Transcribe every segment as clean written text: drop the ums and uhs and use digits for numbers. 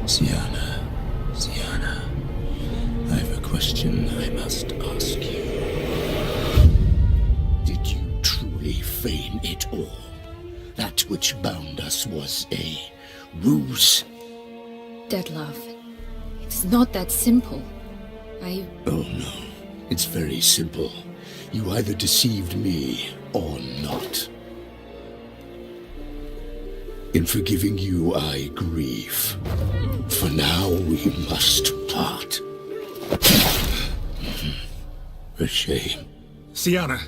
Sienna, Sienna, I have a question I must ask you. Did you truly feign it all? That which bound us was a ruse? Dead love. It's not that simple. Oh no, it's very simple. You either deceived me or not. In forgiving you, I grieve. For now, we must part. A shame. Sienna.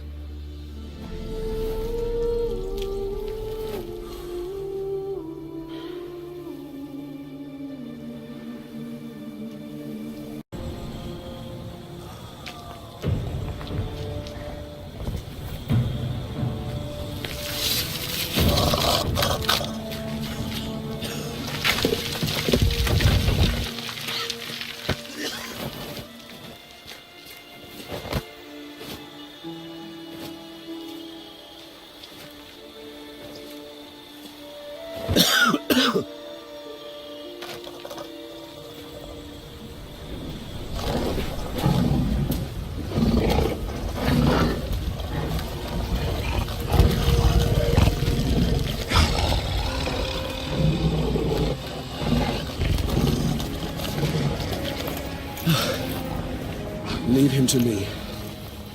Leave him to me.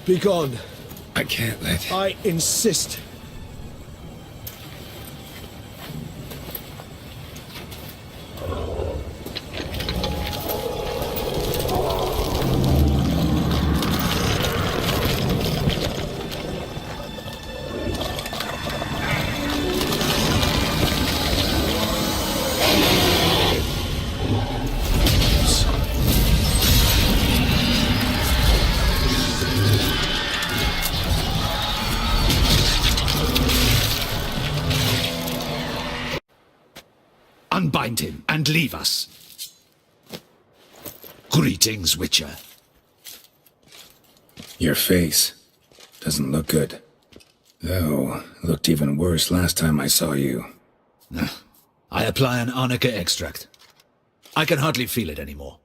Be gone. I can't let... I insist. Unbind him and leave us. Greetings, Witcher. Your face doesn't look good. Though, looked even worse last time I saw you. I apply an arnica extract. I can hardly feel it anymore.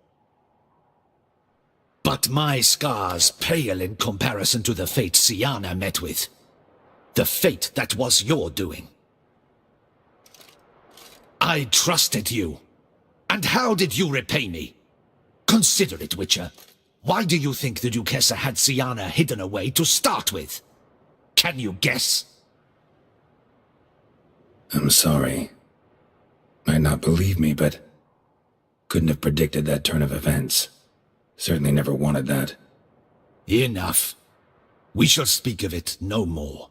But my scars pale in comparison to the fate Sienna met with. The fate that was your doing. I trusted you. And how did you repay me? Consider it, Witcher. Why do you think the Duchessa had Sienna hidden away to start with? Can you guess? I'm sorry. Might not believe me, but couldn't have predicted that turn of events. Certainly never wanted that. Enough. We shall speak of it no more.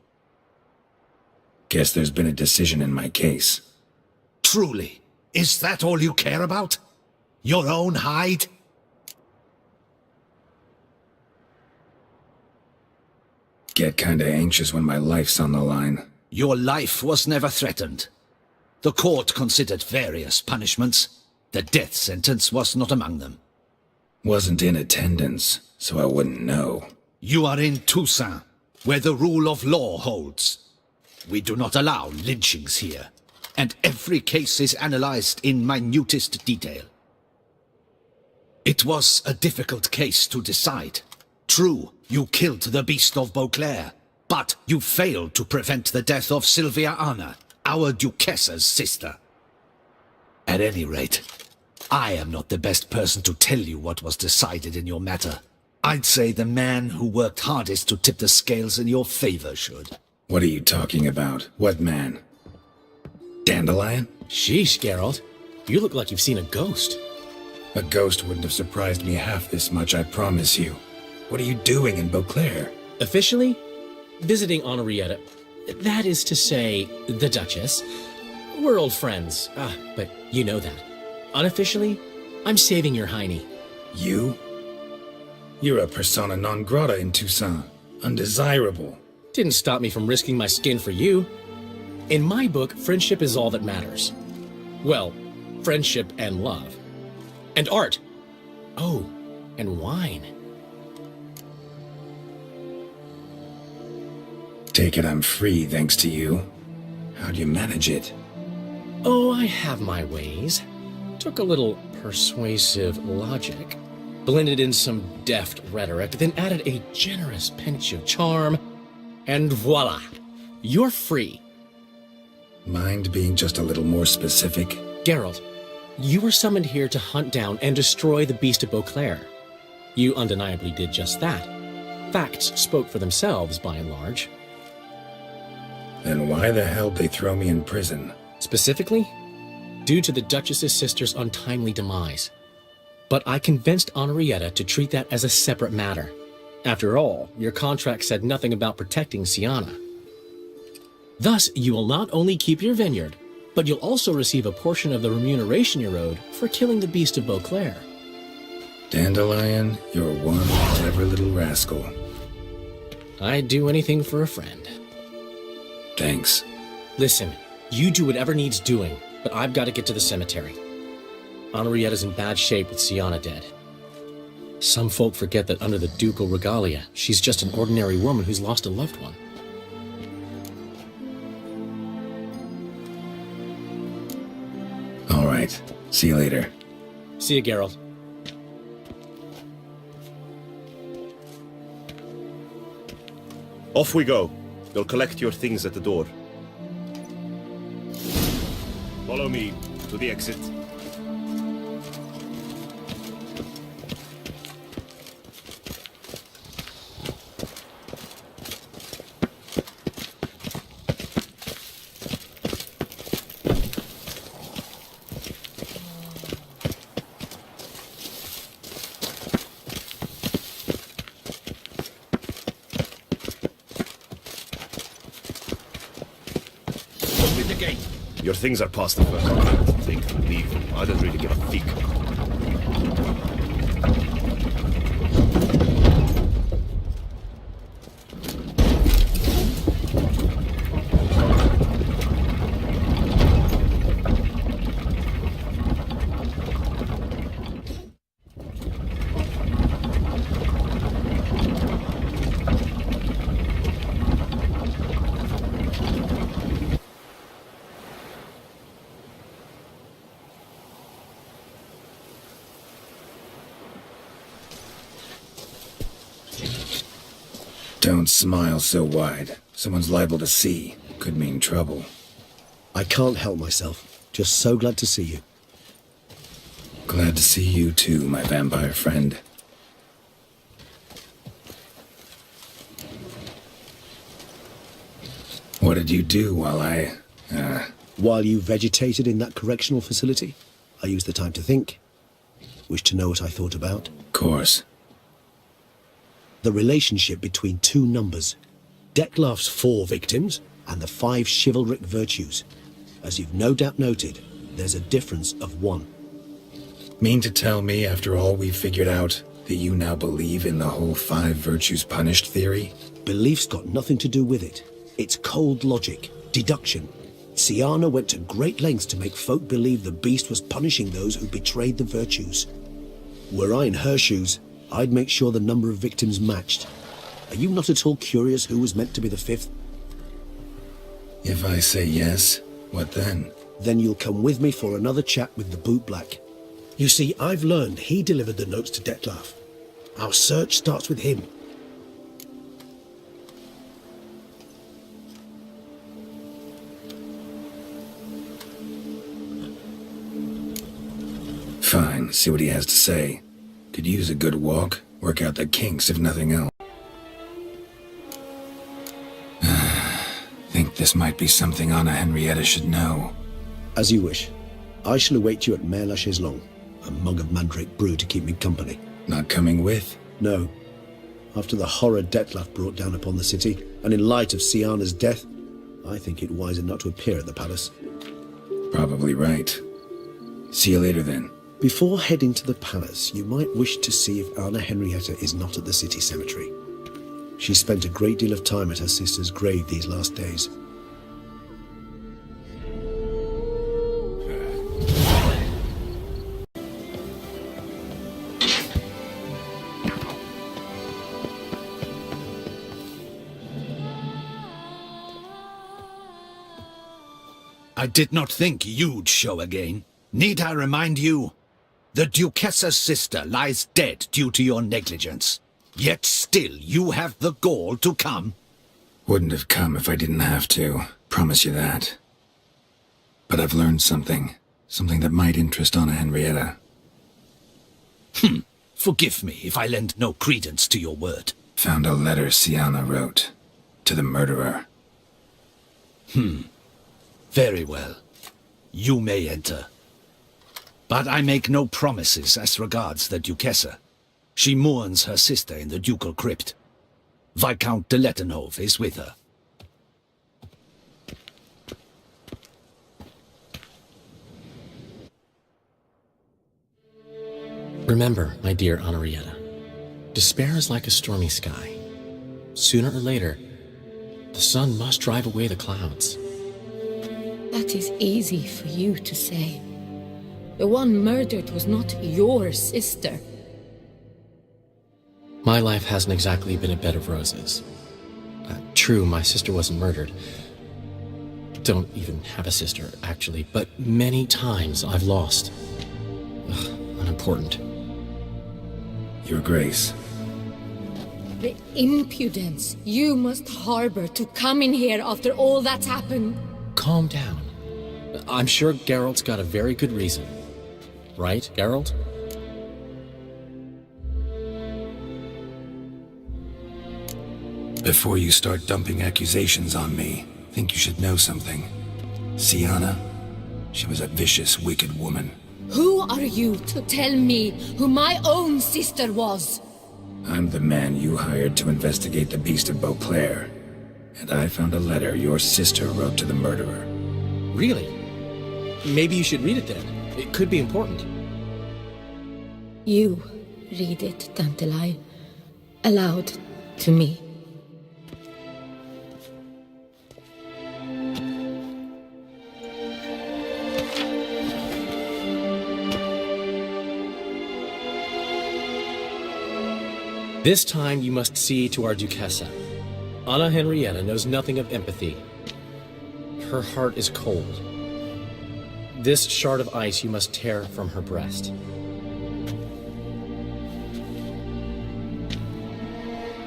Guess there's been a decision in my case. Truly, is that all you care about? Your own hide? Get kinda anxious when my life's on the line. Your life was never threatened. The court considered various punishments. The death sentence was not among them. Wasn't in attendance, so I wouldn't know. You are in Toussaint, where the rule of law holds. We do not allow lynchings here, and every case is analyzed in minutest detail. It was a difficult case to decide. True, you killed the beast of Beauclair, but you failed to prevent the death of Sylvia Anna, our Duchessa's sister. At any rate, I am not the best person to tell you what was decided in your matter. I'd say the man who worked hardest to tip the scales in your favor should. What are you talking about? What man? Dandelion? Sheesh, Geralt. You look like you've seen a ghost. A ghost wouldn't have surprised me half this much, I promise you. What are you doing in Beauclair? Officially, visiting Henrietta. That is to say, the Duchess. We're old friends, but you know that. Unofficially, I'm saving your hiney. You? You're a persona non grata in Toussaint. Undesirable. Didn't stop me from risking my skin for you. In my book, friendship is all that matters. Well, friendship and love. And art. Oh, and wine. Take it I'm free thanks to you. How'd you manage it? Oh, I have my ways. took a little persuasive logic, blended in some deft rhetoric, then added a generous pinch of charm, and voila, you're free. Mind being just a little more specific? Geralt, you were summoned here to hunt down and destroy the Beast of Beauclair. You undeniably did just that. Facts spoke for themselves, by and large. Then why the hell did they throw me in prison? Specifically, due to the Duchess's sister's untimely demise. But I convinced Henrietta to treat that as a separate matter. After all, your contract said nothing about protecting Sienna. Thus, you will not only keep your vineyard, but you'll also receive a portion of the remuneration you're owed for killing the Beast of Beauclair. Dandelion, you're one clever little rascal. I'd do anything for a friend. Thanks. Listen, you do whatever needs doing, but I've got to get to the cemetery. Henrietta's in bad shape with Sienna dead. Some folk forget that under the ducal regalia, she's just an ordinary woman who's lost a loved one. All right. See you later. See you, Geralt. Off we go. They'll collect your things at the door. Follow me to the exit. Open the gate. Your things are past the first. They can leave. I don't really give a fuck. Don't smile so wide. Someone's liable to see. Could mean trouble. I can't help myself. Just so glad to see you. Glad to see you too, my vampire friend. What did you do while While you vegetated in that correctional facility, I used the time to think. Wish to know what I thought about? Course. The relationship between two numbers. Detlef's 4 victims and the 5 chivalric virtues. As you've no doubt noted, there's a difference of 1. Mean to tell me, after all we've figured out, that you now believe in the whole 5 virtues punished theory? Belief's got nothing to do with it. It's cold logic, deduction. Sienna went to great lengths to make folk believe the beast was punishing those who betrayed the virtues. Were I in her shoes, I'd make sure the number of victims matched. Are you not at all curious who was meant to be the 5th? If I say yes, what then? Then you'll come with me for another chat with the bootblack. You see, I've learned he delivered the notes to Detlef. Our search starts with him. Fine, see what he has to say. Could use a good walk, work out the kinks if nothing else. Think this might be something Anna Henrietta should know. As you wish. I shall await you at Mare la Chaiselongue. A mug of mandrake brew to keep me company. Not coming with? No. After the horror Detlef brought down upon the city, and in light of Sienna's death, I think it wiser not to appear at the palace. Probably right. See you later then. Before heading to the palace, you might wish to see if Anna Henrietta is not at the city cemetery. She spent a great deal of time at her sister's grave these last days. I did not think you'd show again. Need I remind you? The Duchessa's sister lies dead due to your negligence. Yet still you have the gall to come. Wouldn't have come if I didn't have to. Promise you that. But I've learned something. Something that might interest Anna Henrietta. Forgive me if I lend no credence to your word. Found a letter Siana wrote. To the murderer. Very well. You may enter. But I make no promises as regards the Duchessa. She mourns her sister in the ducal crypt. Viscount de Lettenhove is with her. Remember, my dear Henrietta, despair is like a stormy sky. Sooner or later, the sun must drive away the clouds. That is easy for you to say. The one murdered was not your sister. My life hasn't exactly been a bed of roses. True, my sister wasn't murdered. Don't even have a sister, actually, but many times I've lost. Unimportant. Your Grace. The impudence you must harbor to come in here after all that's happened. Calm down. I'm sure Geralt's got a very good reason. Right, Geralt? Before you start dumping accusations on me, I think you should know something. Siana, she was a vicious, wicked woman. Who are you to tell me who my own sister was? I'm the man you hired to investigate the Beast of Beauclair. And I found a letter your sister wrote to the murderer. Really? Maybe you should read it then. It could be important. You read it, Dantelai, aloud to me. This time you must see to our Duchessa. Anna Henrietta knows nothing of empathy. Her heart is cold. This shard of ice you must tear from her breast.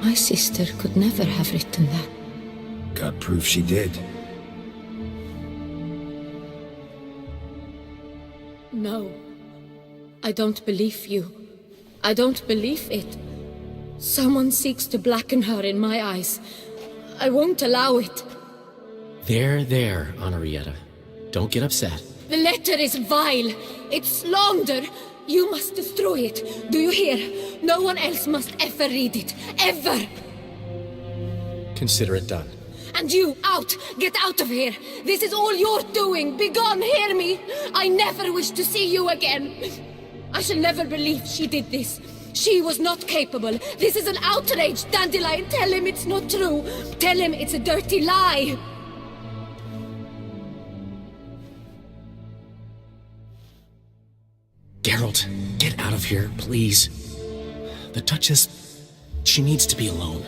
My sister could never have written that. Got proof she did. No. I don't believe you. I don't believe it. Someone seeks to blacken her in my eyes. I won't allow it. There, Henrietta. Don't get upset. The letter is vile. It's slander. You must destroy it. Do you hear? No one else must ever read it. Ever! Consider it done. And you, out! Get out of here! This is all you're doing! Begone, hear me! I never wish to see you again! I shall never believe she did this. She was not capable. This is an outrage, Dandelion. Tell him it's not true. Tell him it's a dirty lie. Geralt, get out of here, please. The Duchess, she needs to be alone.